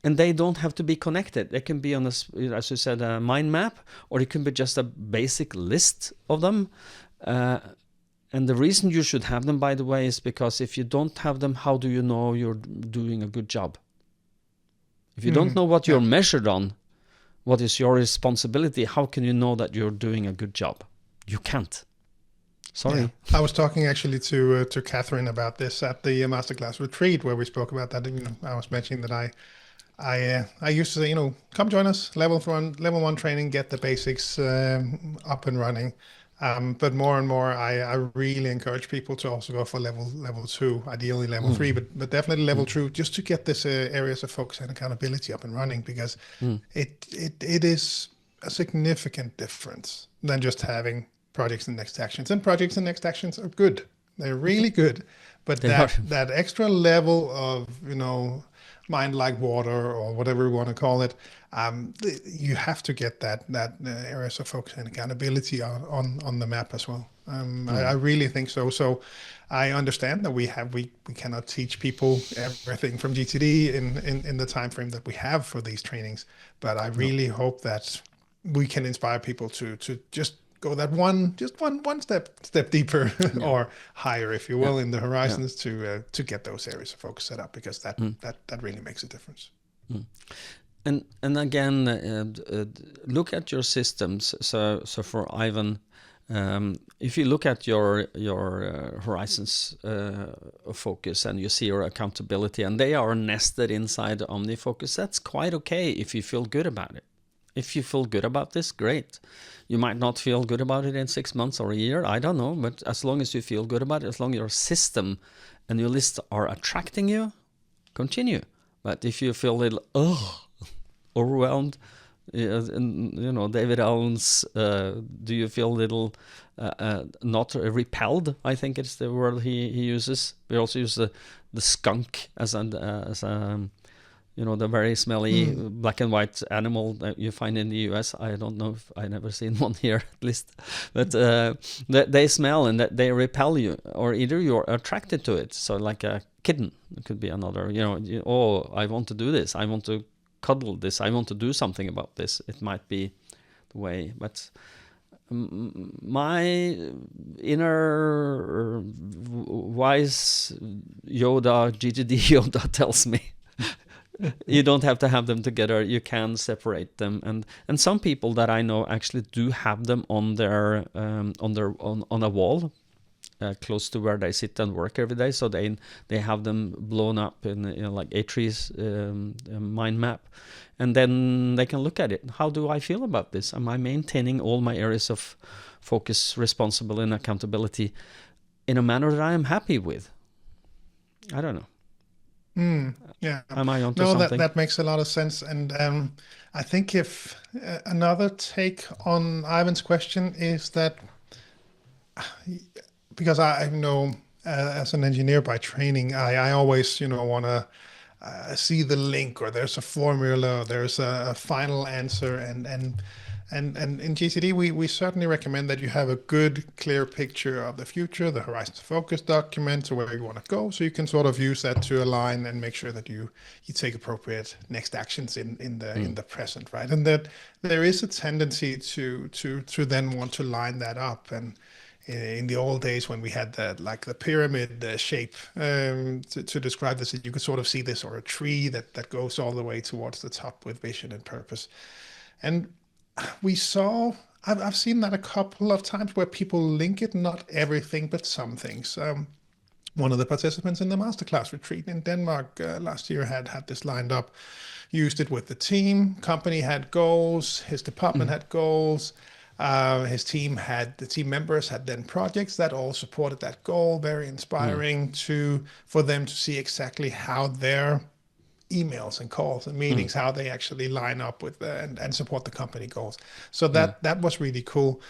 And they don't have to be connected. They can be on as you said, a mind map, or it can be just a basic list of them. And the reason you should have them, by the way, is because if you don't have them, how do you know you're doing a good job? If you don't know what you're measured on, what is your responsibility, how can you know that you're doing a good job? You can't. Sorry. Yeah. I was talking actually to Catherine about this at the masterclass retreat where we spoke about that. I was mentioning that I used to say, come join us, level one training, get the basics up and running. But more and more, I really encourage people to also go for level 2, ideally level 3, but definitely level 2, just to get this areas of focus and accountability up and running, because it is a significant difference than just having projects and next actions. And projects and next actions are good; they're really good. But that extra level of mind like water, or whatever we want to call it, you have to get that areas of focus and accountability on the map as well. I really think so. So I understand that we cannot teach people everything from GTD in the time frame that we have for these trainings, but I really hope that we can inspire people to just go that one step deeper or higher, if you will, in the horizons to get those areas of focus set up, because that really makes a difference. And again, look at your systems. So for Ivan, if you look at your horizons of focus and you see your accountability, and they are nested inside OmniFocus, that's quite okay if you feel good about it. If you feel good about this, great. You might not feel good about it in 6 months or a year, I don't know, but as long as you feel good about it, as long as your system and your list are attracting you, continue. But if you feel a little overwhelmed, David Allen's, do you feel a little not repelled? I think it's the word he uses. We also use the skunk as a the very smelly black and white animal that you find in the US. I don't know if I never seen one here, at least. But they smell and that they repel you, or either you're attracted to it. So like a kitten, it could be another, I want to do this. I want to cuddle this. I want to do something about this. It might be the way. But my inner wise Yoda, GTD Yoda tells me, you don't have to have them together. You can separate them, and some people that I know actually do have them on their on a wall, close to where they sit and work every day. So they have them blown up in like A3's mind map, and then they can look at it. How do I feel about this? Am I maintaining all my areas of focus, responsibility, and accountability in a manner that I am happy with? I don't know. Yeah. Am I onto something? That makes a lot of sense. And I think if another take on Ivan's question is that, because I know as an engineer by training, I always want to see the link, or there's a formula, or there's a final answer, and in GTD we certainly recommend that you have a good, clear picture of the future, the horizons of focus document, to where you want to go, so you can sort of use that to align and make sure that you take appropriate next actions in the present, right? And that there is a tendency to then want to line that up. And in the old days when we had the pyramid shape to describe this, you could sort of see this, or a tree that goes all the way towards the top with vision and purpose. And I've seen that a couple of times where people link it, not everything, but some things. One of the participants in the masterclass retreat in Denmark last year had this lined up, used it with the team. Company had goals, his department had goals. The team members had then projects that all supported that goal. Very inspiring for them to see exactly how their emails and calls and meetings, how they actually line up with and support the company goals. So that was really cool.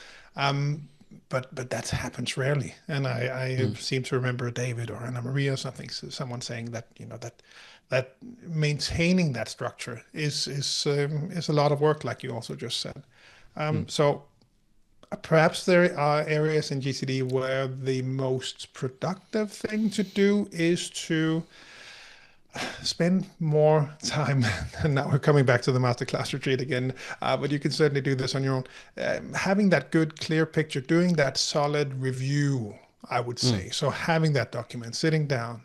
But that happens rarely. And I seem to remember David or Anna Maria or something, someone saying that, that maintaining that structure is a lot of work, like you also just said. So perhaps there are areas in GTD where the most productive thing to do is to spend more time. And now we're coming back to the masterclass retreat again, but you can certainly do this on your own. Having that good, clear picture, doing that solid review, I would say. So having that document, sitting down,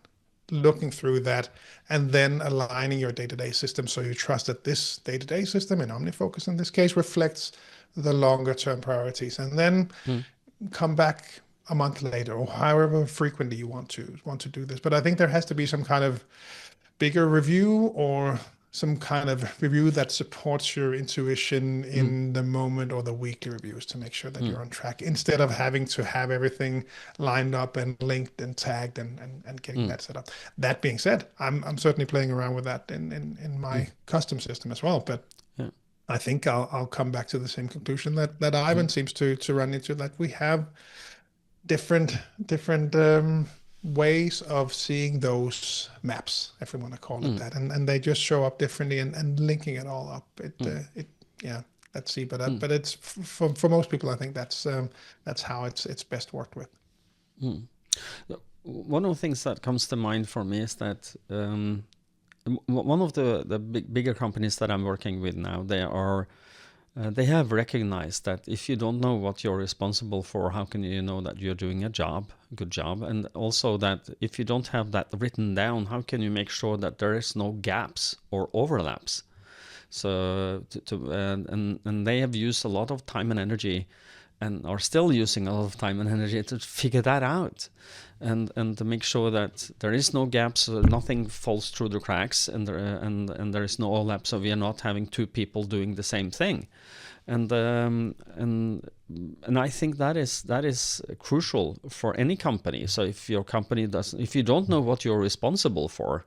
looking through that, and then aligning your day-to-day system so you trust that this day-to-day system, in OmniFocus in this case, reflects the longer-term priorities, and then come back a month later or however frequently you want to do this. But I think there has to be some kind of bigger review or some kind of review that supports your intuition in the moment, or the weekly reviews, to make sure that you're on track, instead of having to have everything lined up and linked and tagged and getting that set up. That being said, I'm certainly playing around with that in my custom system as well. But I think I'll come back to the same conclusion that Ivan seems to run into, that we have different ways of seeing those maps, if we want to call it that, and they just show up differently, and linking it all up. Let's see, but it's for most people, I think that's how it's best worked with. One of the things that comes to mind for me is that one of the bigger companies that I'm working with now, they have recognized that if you don't know what you're responsible for, how can you know that you're doing a good job? And also that if you don't have that written down, how can you make sure that there is no gaps or overlaps? So and they have used a lot of time and energy, and are still using a lot of time and energy to figure that out, and to make sure that there is no gaps, so nothing falls through the cracks, and there is no overlap, so we are not having two people doing the same thing, and I think that is crucial for any company. So if your company if you don't know what you're responsible for,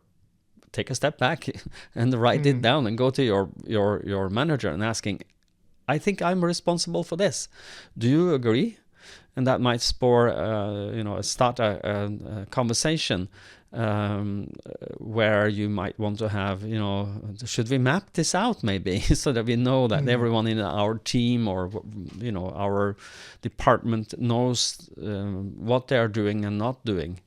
take a step back and write it down, and go to your manager and asking, I think I'm responsible for this. Do you agree? And that might start a conversation where you might want to have, should we map this out maybe so that we know that everyone in our team or, our department knows what they're doing and not doing.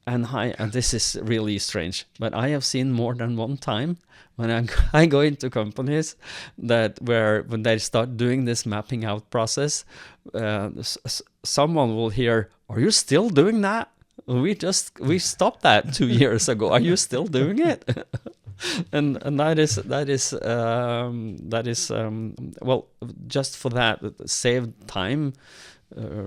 And this is really strange, but I have seen more than one time when I go into companies when they start doing this mapping out process, someone will hear, "Are you still doing that? We stopped that 2 years ago. Are you still doing it?" and that is well, just for that saved time.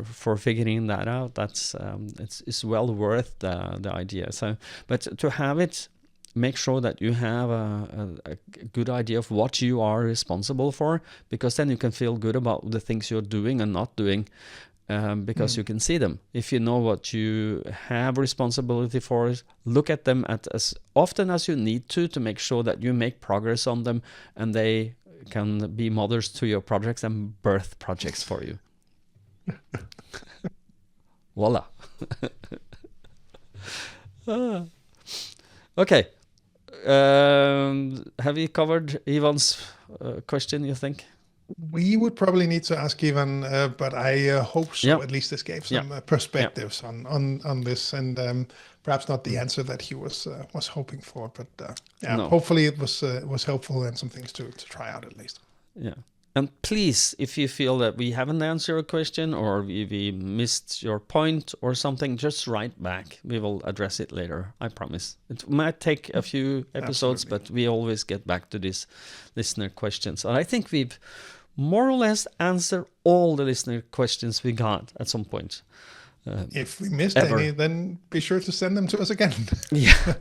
For figuring that out, it's well worth the idea. So, but to have it, make sure that you have a good idea of what you are responsible for, because then you can feel good about the things you're doing and not doing, because you can see them. If you know what you have responsibility for, look at them as often as you need to make sure that you make progress on them, and they can be mothers to your projects and birth projects for you. Voila. Okay. Have you covered Ivan's question, you think? We would probably need to ask Ivan, but I hope so. At least this gave some perspectives on this, and perhaps not the answer that he was hoping for, but hopefully it was helpful, and some things to try out at least. Yeah. And please, if you feel that we haven't answered your question, or we missed your point or something, just write back. We will address it later, I promise. It might take a few episodes, but we always get back to these listener questions. And I think we've more or less answered all the listener questions we got at some point. If we missed any, then be sure to send them to us again. Yeah,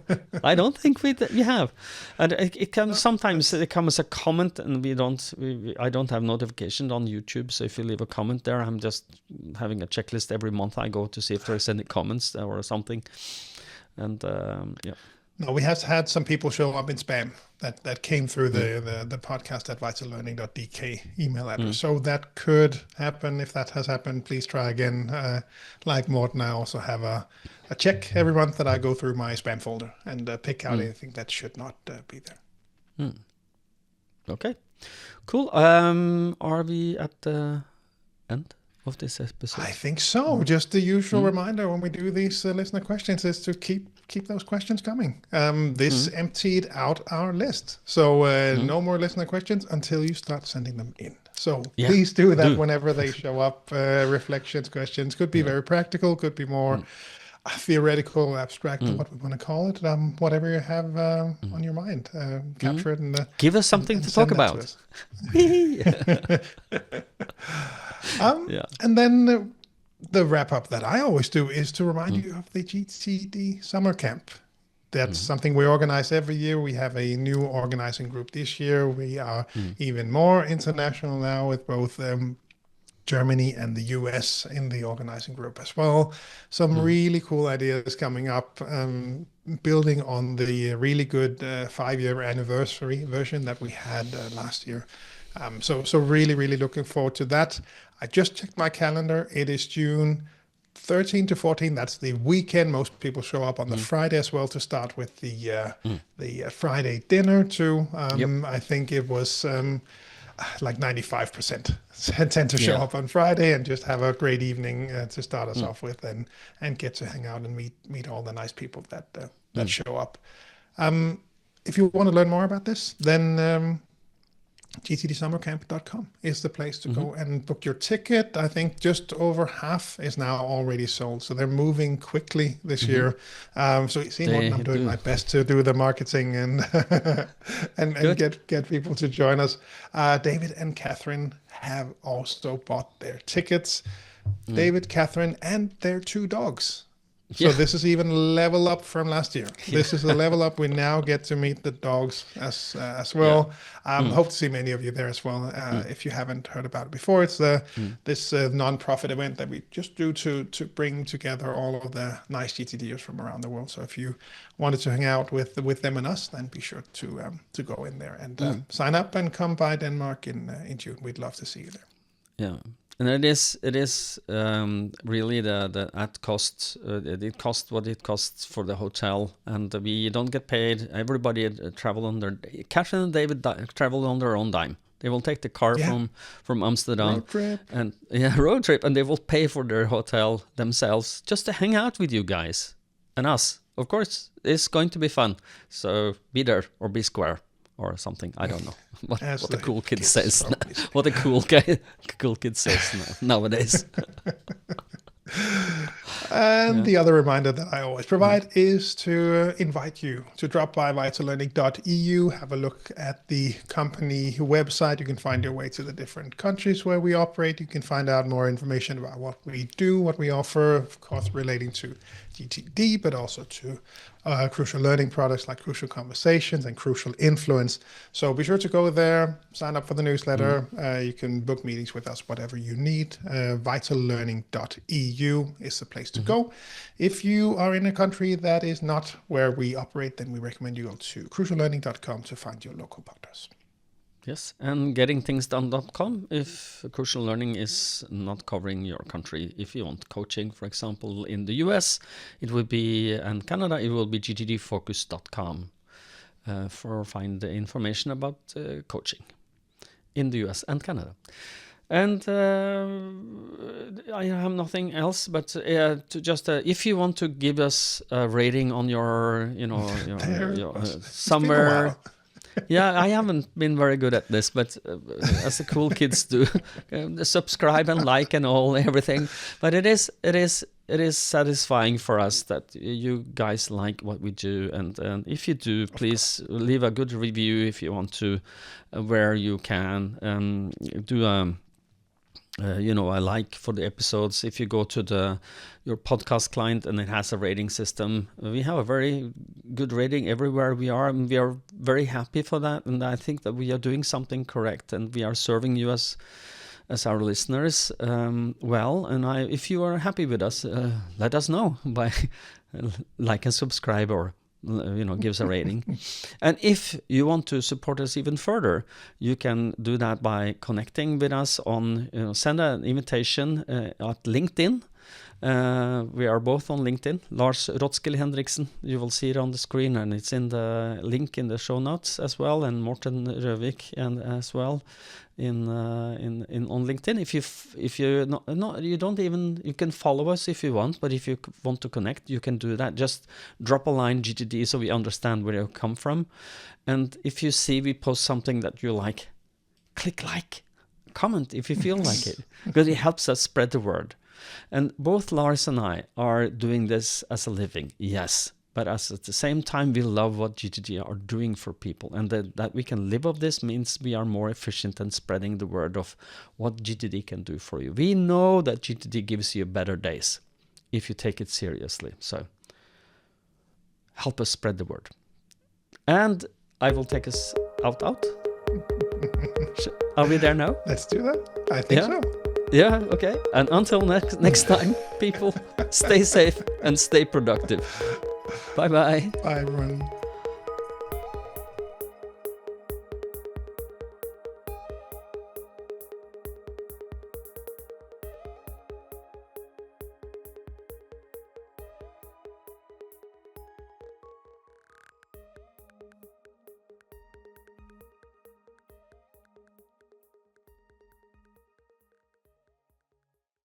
I don't think we have, and it can sometimes it comes as a comment, and I don't have notification on YouTube. So if you leave a comment there, I'm just having a checklist every month. I go to see if there's any comments or something, and No, we have had some people show up in spam that came through the podcast at vitallearning.dk email address. So that could happen. If that has happened, please try again. Like Morten, I also have a check every month that I go through my spam folder and pick out anything that should not be there. Okay, cool. Are we at the end of this episode? I think so. Just the usual reminder when we do these listener questions is to keep those questions coming. This emptied out our list. So no more listener questions until you start sending them in. So please do that whenever they show up. Reflections, questions. Could be very practical, could be more theoretical, abstract, what we want to call it. Whatever you have on your mind. Capture it and give us something to talk about. And then the wrap up that I always do is to remind you of the GTD summer camp. That's something we organize every year. We have a new organizing group this year. We are even more international now with both Germany and the US in the organizing group as well. Some really cool ideas coming up, building on the really good 5-year anniversary version that we had last year. So really, really looking forward to that. I just checked my calendar. It is June 13 to 14. That's the weekend. Most people show up on the Friday as well to start with the Friday dinner too. I think it was like 95% tend to show up on Friday and just have a great evening to start us off with and get to hang out and meet all the nice people that show up. If you want to learn more about this, then gtdsummercamp.com is the place to go and book your ticket. I think just over half is now already sold. So they're moving quickly this year. So you see, Morten, I'm doing my best to do the marketing and and get people to join us. David and Catherine have also bought their tickets. David, Catherine, and their 2 dogs. So this is even level up from last year. This is a level up. We now get to meet the dogs as well. Hope to see many of you there as well. If you haven't heard about it before, it's this non-profit event that we just do to bring together all of the nice GTDers from around the world. So if you wanted to hang out with them and us, then be sure to go in there and sign up and come by Denmark in June. We'd love to see you there. Yeah. And it is really the at cost. It costs what it costs for the hotel, and we don't get paid. Everybody travel on their. Catherine and David travel on their own dime. They will take the car from Amsterdam road trip. Road trip, and they will pay for their hotel themselves just to hang out with you guys and us. Of course, it's going to be fun. So be there or be square. Or something, I don't know what the cool kid says. What the cool kid says nowadays. And the other reminder that I always provide is to invite you to drop by vitallearning.eu, have a look at the company website. You can find your way to the different countries where we operate. You can find out more information about what we do, what we offer, of course, relating to GTD, but also to crucial learning products like Crucial Conversations and Crucial Influence. So be sure to go there, sign up for the newsletter. You can book meetings with us, whatever you need. Vitallearning.eu is the place to go. If you are in a country that is not where we operate, then we recommend you go to cruciallearning.com to find your local partners. Yes, and gettingthingsdone.com if Crucial Learning is not covering your country. If you want coaching, for example, in the US, it will be, and Canada, it will be gtdfocus.com for find the information about coaching in the US and Canada. And I have nothing else, but to just if you want to give us a rating on your somewhere. Yeah, I haven't been very good at this, but as the cool kids do, subscribe and like and everything. But it is satisfying for us that you guys like what we do, and if you do, please leave a good review if you want to, where you can do a like for the episodes. If you go to your podcast client and it has a rating system, we have a very good rating everywhere we are, and we are very happy for that. And I think that we are doing something correct, and we are serving you as our listeners well. And if you are happy with us, let us know by like and subscribe or gives a rating. And if you want to support us even further, you can do that by connecting with us on, send an invitation at LinkedIn. We are both on LinkedIn. Lars Rothschild Henriksen, you will see it on the screen, and it's in the link in the show notes as well, and Morten Røvik and as well in on LinkedIn. If you don't even, you can follow us if you want, but if you want to connect, you can do that. Just drop a line GTD so we understand where you come from. And if you see we post something that you like, click like, comment if you feel like it, because it helps us spread the word. And both Lars and I are doing this as a living, yes, but at the same time we love what GTD are doing for people, and that we can live of this means we are more efficient in spreading the word of what GTD can do for you. We know that GTD gives you better days if you take it seriously, so help us spread the word. And I will take us out. Are we there now? Let's do that. I think so. Yeah, okay. And until next time, people, stay safe and stay productive. Bye-bye. Bye, everyone.